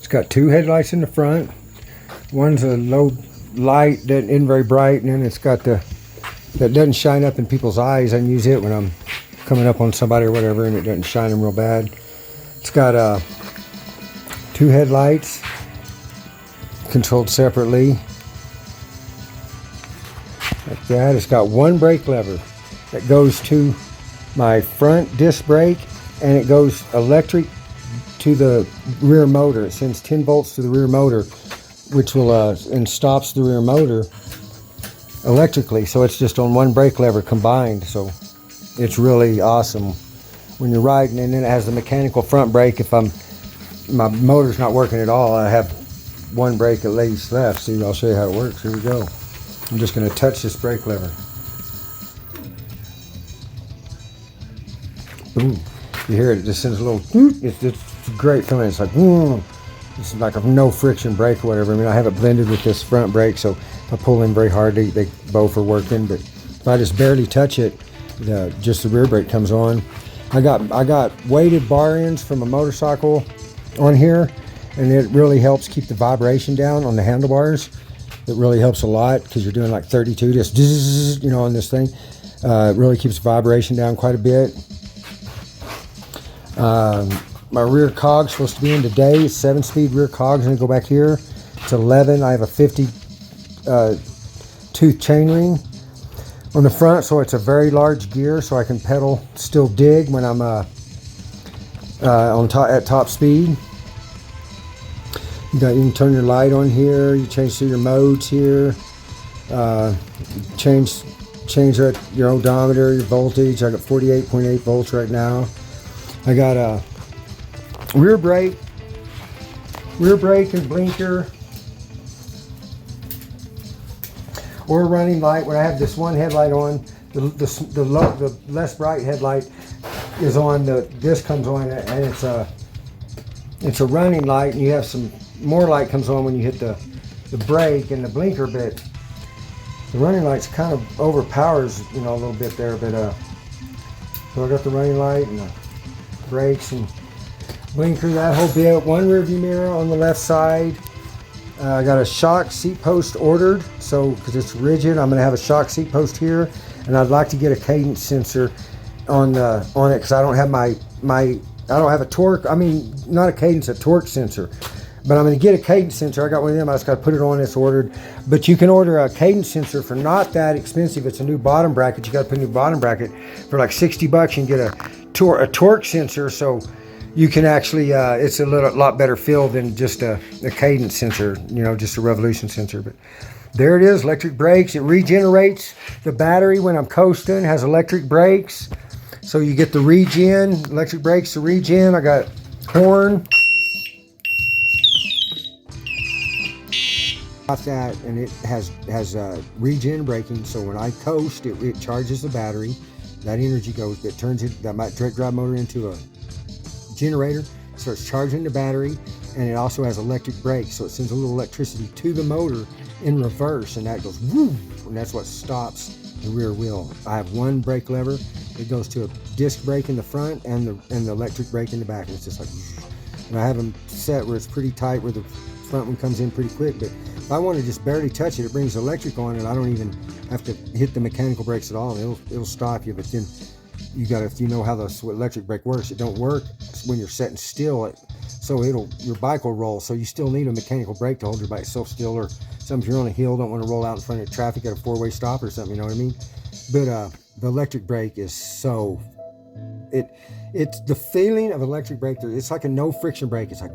It's got two headlights in the front. One's a low light that isn't very bright, and then it's got that doesn't shine up in people's eyes. I can use it when I'm coming up on somebody or whatever, and it doesn't shine them real bad. It's got two headlights controlled separately like that. It's got one brake lever that goes to my front disc brake, and it goes electric to the rear motor. It sends 10 volts to the rear motor, which will and stops the rear motor electrically. So it's just on one brake lever combined. So it's really awesome when you're riding. And then it has the mechanical front brake. If my motor's not working at all, I have one brake that lays left. See, I'll show you how it works. Here we go. I'm just going to touch this brake lever. Boom. You hear it, it just sends a little, it's a great feeling. It's like, it's like a no friction brake or whatever. I mean, I have it blended with this front brake, so if I pull in very hard, they both are working. But if I just barely touch it, just the rear brake comes on. I got weighted bar ends from a motorcycle on here, and it really helps keep the vibration down on the handlebars. It really helps a lot because you're doing like 32, just, you know, on this thing. It really keeps the vibration down quite a bit. My rear cog's supposed to be in today. It's 7-speed rear cogs, and go back here. It's 11. I have a 50 tooth chainring on the front, so it's a very large gear, so I can pedal, still dig when I'm at top speed. You can turn your light on here. You change through your modes here. Change your odometer, your voltage. I got 48.8 volts right now. I got a rear brake and blinker, or running light. When I have this one headlight on, the less bright headlight is on. This comes on, and it's a running light, and you have some more light comes on when you hit the brake and the blinker. But the running light's kind of overpowers, you know, a little bit there. But so I got the running light and the brakes and blinker, that whole bit. One rear view mirror on the left side. I got a shock seat post ordered, so because it's rigid, I'm going to have a shock seat post here, and I'd like to get a cadence sensor on it because I don't have I don't have a torque. I mean, not a cadence, a torque sensor. But I'm going to get a cadence sensor. I got one of them. I just got to put it on. It's ordered. But you can order a cadence sensor for not that expensive. It's a new bottom bracket. You got to put a new bottom bracket for like $60. You can get a torque sensor, so you can actually it's a lot better feel than just a cadence sensor, you know, just a revolution sensor. But there it is, electric brakes. It regenerates the battery when I'm coasting. Has electric brakes, so you get the regen, electric brakes, the regen. I got horn. Got that, and it has regen braking, so when I coast, it charges the battery. That energy goes, that turns that drive motor into a generator, starts charging the battery, and it also has electric brakes, so it sends a little electricity to the motor in reverse, and that goes woo, and that's what stops the rear wheel. I have one brake lever. It goes to a disc brake in the front and the electric brake in the back, and it's just like, and I have them set where it's pretty tight, where the front one comes in pretty quick. But if I want to just barely touch it, it brings electric on, and I don't even have to hit the mechanical brakes at all. It'll stop you. But then you got, if you know how the electric brake works, it don't work when you're sitting still. So your bike will roll. So you still need a mechanical brake to hold your bike still, or something. If you're on a hill, don't want to roll out in front of traffic at a four-way stop or something. You know what I mean? But the electric brake is so it's the feeling of electric brake. It's like a no friction brake. It's like.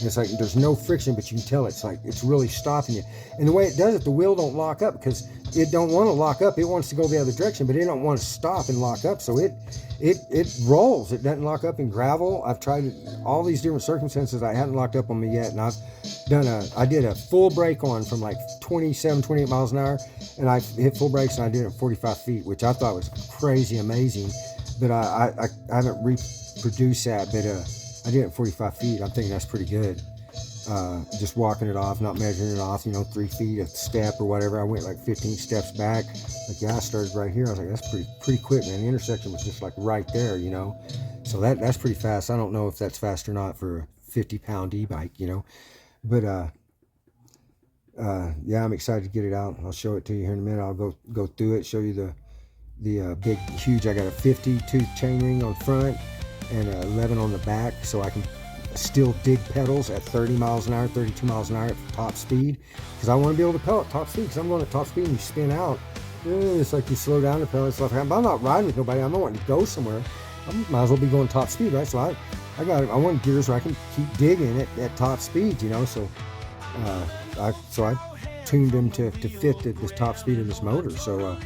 It's like there's no friction, but you can tell it's like it's really stopping you. And the way it does it, the wheel don't lock up because it don't want to lock up. It wants to go the other direction, but it don't want to stop and lock up. So it rolls. It doesn't lock up in gravel. I've tried it, all these different circumstances. I haven't locked up on me yet, and I did a full brake on from like 27, 28 miles an hour, and I hit full brakes, and I did it at 45 feet, which I thought was crazy amazing. But I haven't reproduced that, but I did it at 45 feet. I'm thinking that's pretty good. Just walking it off, not measuring it off, 3 feet a step or whatever. I went like 15 steps back. The gas started right here. I was like, that's pretty quick, man. The intersection was just like right there, So that's pretty fast. I don't know if that's fast or not for 50-pound e-bike, But yeah, I'm excited to get it out. I'll show it to you here in a minute. I'll go through it, show you the big, huge. I got a 50 tooth chainring on front and 11 on the back, so I can still dig pedals at 30 miles an hour, 32 miles an hour at top speed, because I want to be able to pedal at top speed, because I'm going at top speed and you spin out. It's like you slow down the pedal and stuff. But I'm not riding with nobody. I'm not wanting to go somewhere. I might as well be going top speed, right? So I want gears where I can keep digging at top speed, So I tuned them to fit the top speed of this motor. So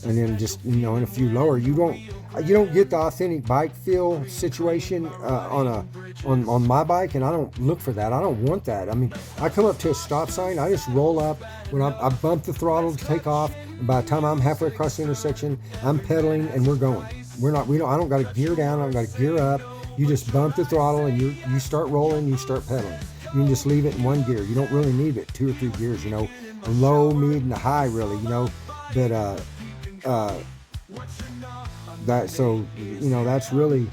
and then just in a few lower, you don't get the authentic bike feel situation on my bike, and I don't look for that. I don't want that. I mean, I come up to a stop sign, I just roll up. When I bump the throttle to take off, and by the time I'm halfway across the intersection, I'm pedaling and we're going. I don't got to gear down. I don't got to gear up. You just bump the throttle and you start rolling. You start pedaling. You can just leave it in one gear. You don't really need it 2 or 3 gears. A low, mid, and a high, really. But that's really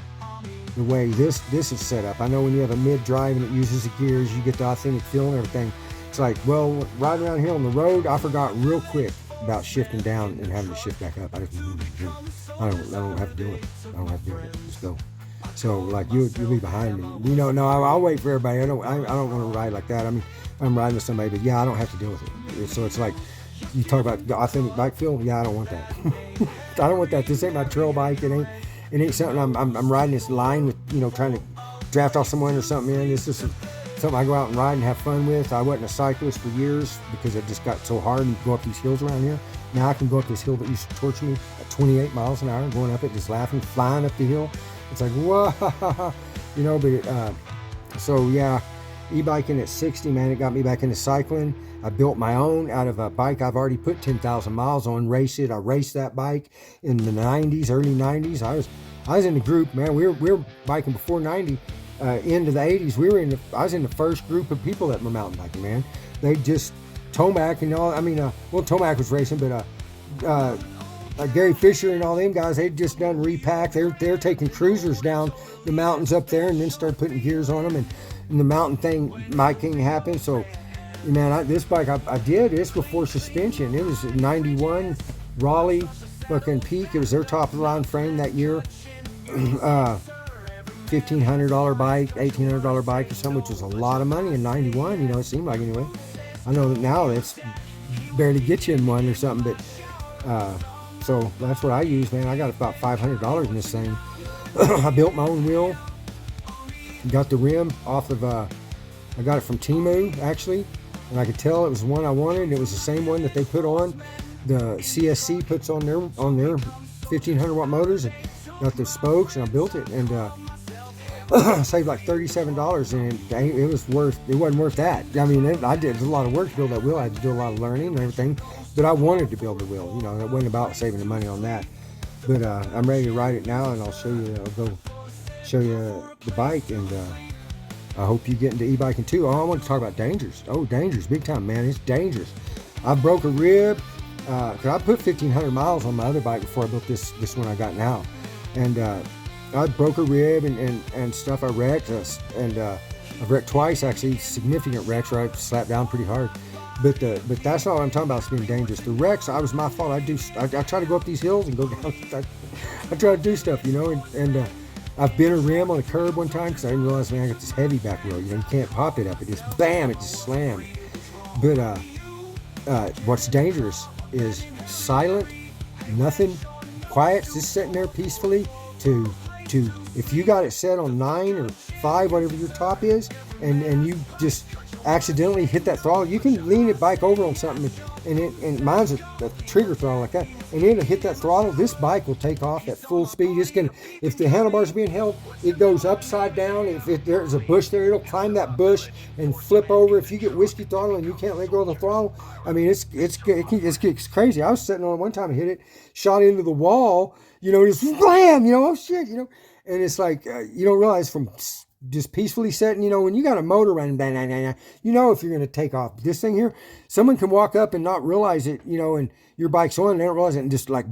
the way this is set up. I know when you have a mid drive and it uses the gears, you get the authentic feel and everything. It's like, well, riding around here on the road, I forgot real quick about shifting down and having to shift back up. I don't have to do it. I don't have to do it. Just go. So like you'll be behind me. No, I'll wait for everybody. I don't want to ride like that. I mean, I'm riding with somebody, but yeah, I don't have to deal with it. So it's like, you talk about the authentic bike feel. Yeah, I don't want that. I don't want that. This ain't my trail bike. It ain't something I'm riding this line with, trying to draft off someone or something. It's just something I go out and ride and have fun with. I wasn't a cyclist for years because it just got so hard and go up these hills around here. Now I can go up this hill that used to torture me at 28 miles an hour, going up it, just laughing, flying up the hill. It's like, whoa, but so yeah, e-biking at 60, man, it got me back into cycling. I built my own out of a bike I've already put 10,000 miles on, race it. I raced that bike in the 90s, early 90s. I was in the group, man. We were biking before 90, into the 80s. I was in the first group of people that were mountain biking, man. They just, Tomac and all, Tomac was racing, but Gary Fisher and all them guys, they'd just done repack. They're taking cruisers down the mountains up there and then started putting gears on them, and the mountain thing, biking happened. So, man, this bike I did this before suspension. It was 91 Raleigh fucking Peak. It was their top of the line frame that year. $1,500 bike, $1,800 bike or something, which was a lot of money in 91. It seemed like anyway. I know that now it's barely get you in one or something, but so that's what I use, man. I got about $500 in this thing. I built my own wheel. Got the rim off of I got it from Temu actually. And I could tell it was the one I wanted. It was the same one that they put on, the CSC puts on their 1500 watt motors, and got the spokes, and I built it, and saved like $37, and it wasn't worth that. I mean, I did a lot of work to build that wheel. I had to do a lot of learning and everything, but I wanted to build the wheel. It wasn't about saving the money on that. But I'm ready to ride it now, and I'll go show you the bike, and I hope you get into e-biking too. Oh, I want to talk about dangers. Oh, dangers, big time, man. It's dangerous. I broke a rib, cause I put 1,500 miles on my other bike before I built this one I got now. And I broke a rib and stuff. I wrecked, and I've wrecked twice, actually, significant wrecks where I slapped down pretty hard. But that's not what I'm talking about. It's being dangerous. The wrecks, I was my fault. I try to go up these hills and go down. I try to do stuff, and I've bent a rim on a curb one time because I didn't realize, man, I got this heavy back wheel. You can't pop it up. It just bam, it just slammed. But what's dangerous is silent, nothing, quiet, just sitting there peacefully. To if you got it set on 9 or 5, whatever your top is, and you just accidentally hit that throttle, you can lean it back over on something, and mine's a trigger throttle like that, and it'll hit that throttle. This bike will take off at full speed. If the handlebars are being held, it goes upside down. If there's a bush there, it'll climb that bush and flip over. If you get whiskey throttle and you can't let go of the throttle, I mean, it's crazy. I was sitting on it one time and hit it, shot into the wall, just blam, oh shit, and it's like, you don't realize from just peacefully sitting, when you got a motor running, bang, bang, bang, if you're going to take off. This thing here, someone can walk up and not realize it, and your bike's on, and they don't realize it, and just like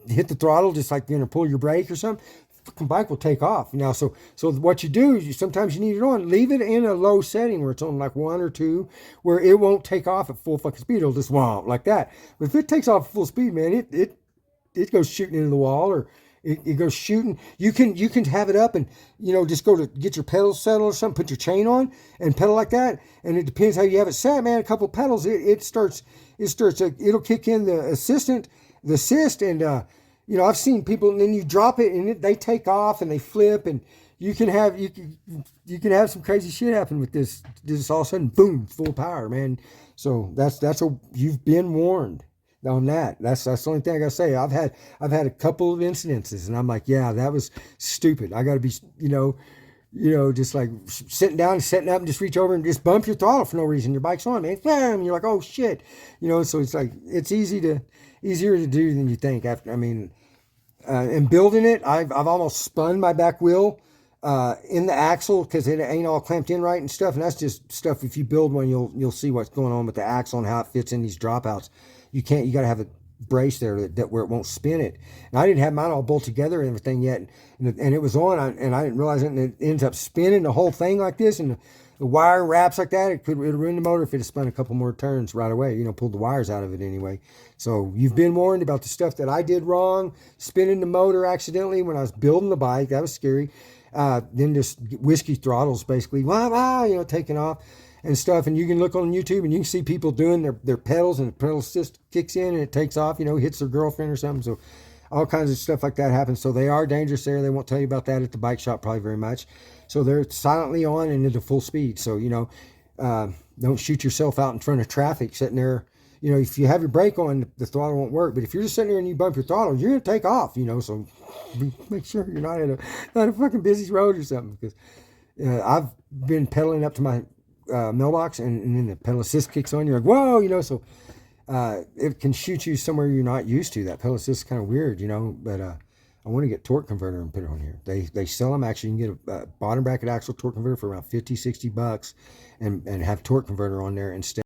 hit the throttle, just like you're going to pull your brake or something. fucking bike will take off. Now, so what you do is sometimes you need it on. Leave it in a low setting where it's on like 1 or 2, where it won't take off at full fucking speed. It'll just womp like that. But if it takes off at full speed, man, it goes shooting into the wall, or it goes shooting. You can have it up and just go to get your pedals settled or something. Put your chain on and pedal like that. And it depends how you have it set, man. A couple pedals, it'll kick in the assist, and I've seen people, and then you drop it and they take off and they flip, and you can have some crazy shit happen with this. This all of a sudden, boom, full power, man. So you've been warned on that. That's the only thing I gotta say. I've had a couple of incidences, and I'm like, yeah, that was stupid. I gotta be, just like sitting down and setting up and just reach over and just bump your throttle for no reason. Your bike's on, man. Bam! You're like, oh shit, So it's like it's easier to do than you think. And building it, I've almost spun my back wheel in the axle because it ain't all clamped in right and stuff. And that's just stuff. If you build one, you'll see what's going on with the axle and how it fits in these dropouts. You got to have a brace there that where it won't spin it. And I didn't have mine all bolted together and everything yet, and it was on, and I didn't realize it, and it ends up spinning the whole thing like this, and the wire wraps like that. It'd ruin the motor if it had spun a couple more turns right away. Pulled the wires out of it anyway. So you've been warned about the stuff that I did wrong, spinning the motor accidentally when I was building the bike. That was scary. Then just whiskey throttles basically, taking off and stuff. And you can look on YouTube and you can see people doing their pedals, and the pedal assist kicks in and it takes off, hits their girlfriend or something. So all kinds of stuff like that happens. So they are dangerous there. They won't tell you about that at the bike shop probably very much. So they're silently on and into full speed. So, don't shoot yourself out in front of traffic sitting there. If you have your brake on, the throttle won't work. But if you're just sitting there and you bump your throttle, you're going to take off, So make sure you're not at a fucking busy road or something. Because I've been pedaling up to my mailbox, and then the pedal assist kicks on. You're like, whoa, So it can shoot you somewhere you're not used to. That pedal assist is kind of weird, But I want to get torque converter and put it on here. They sell them. Actually, you can get a bottom bracket axle torque converter for around $50-$60 and have torque converter on there instead.